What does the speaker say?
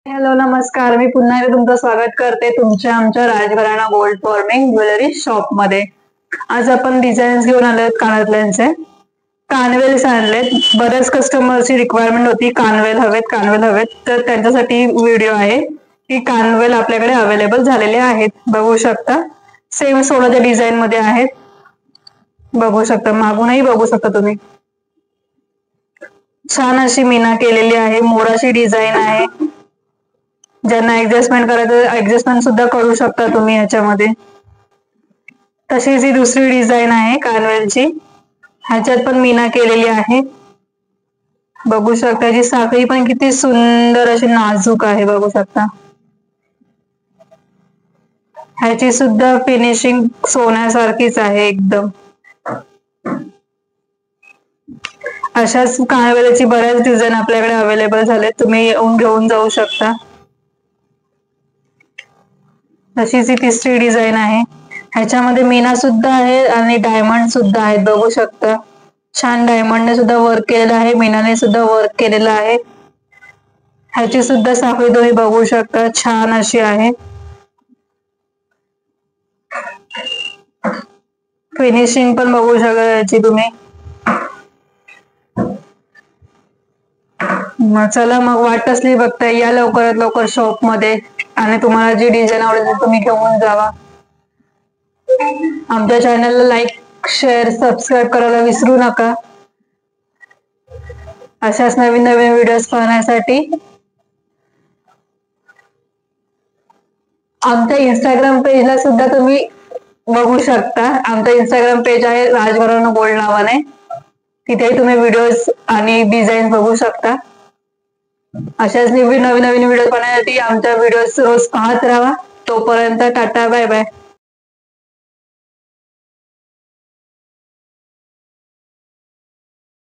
Hello नमस्कार. मी पुन्हा एकदा तुमचं स्वागत करते तुमच्या आमच्या Rajgharana gold forming jewellery shop मध्ये. आज आपण डिझाईन्स घेऊन आलो आहेत कानातल्यांचे. कानवेल्स आणलेत. बऱ्याच कस्टमरची रिक्वायरमेंट होती कानवेल हवेत, तर त्यांच्यासाठी व्हिडिओ आहे की कानवेल आपल्याकडे अवेलेबल झालेले आहेत. बघू शकता सेम सोळाच्या डिझाईन मध्ये आहेत. बघू शकता, मागूनही बघू शकता तुम्ही. छान अशी मीना केलेली आहे, मोराची डिझाईन आहे. ज्यांना ऍडजस्टमेंट करायचं ऍडजस्टमेंट सुद्धा करू शकता तुम्ही ह्याच्यामध्ये. तशीच ही दुसरी डिझाईन आहे कानवेलची. ह्याच्यात पण मीना केलेली आहे. बघू शकता जी साखळी पण किती सुंदर अशी नाजूक आहे. बघू शकता ह्याची सुद्धा फिनिशिंग सोन्यासारखीच आहे एकदम. अशाच कानवेलची बऱ्याच डिझाईन आपल्याकडे अवेलेबल झाले, तुम्ही येऊन घेऊन जाऊ शकता. तशीच ही तिसरी डिझाईन आहे. ह्याच्यामध्ये मीना सुद्धा आहे आणि डायमंड सुद्धा आहेत. बघू शकता छान डायमंडने सुद्धा वर्क केलेलं आहे, मीनाने सुद्धा वर्क केलेलं आहे. ह्याची सुद्धा साखळी तुम्ही बघू शकता, छान अशी आहे. फिनिशिंग पण बघू शकता याची तुम्ही. चला मग वाट असली बघता या लवकरात लवकर शॉप मध्ये आणि तुम्हाला जी डिझाईन आवडेल ती तुम्ही घेऊन जावा. आमच्या चॅनलला लाईक शेअर सबस्क्राईब करायला विसरू नका. अशाच नवीन नवीन व्हिडिओज पाहण्यासाठी आमच्या इंस्टाग्राम पेजला सुद्धा तुम्ही बघू शकता. आमचा इंस्टाग्राम पेज आहे राजघराणा गोल्ड नावाने. तिथे तुम्ही व्हिडिओज आणि डिझाईन बघू शकता. अशाच नवीन नवीन व्हिडिओ पाहण्यासाठी आमच्या व्हिडिओज रोज पाहत राहा. तोपर्यंत टाटा बाय बाय.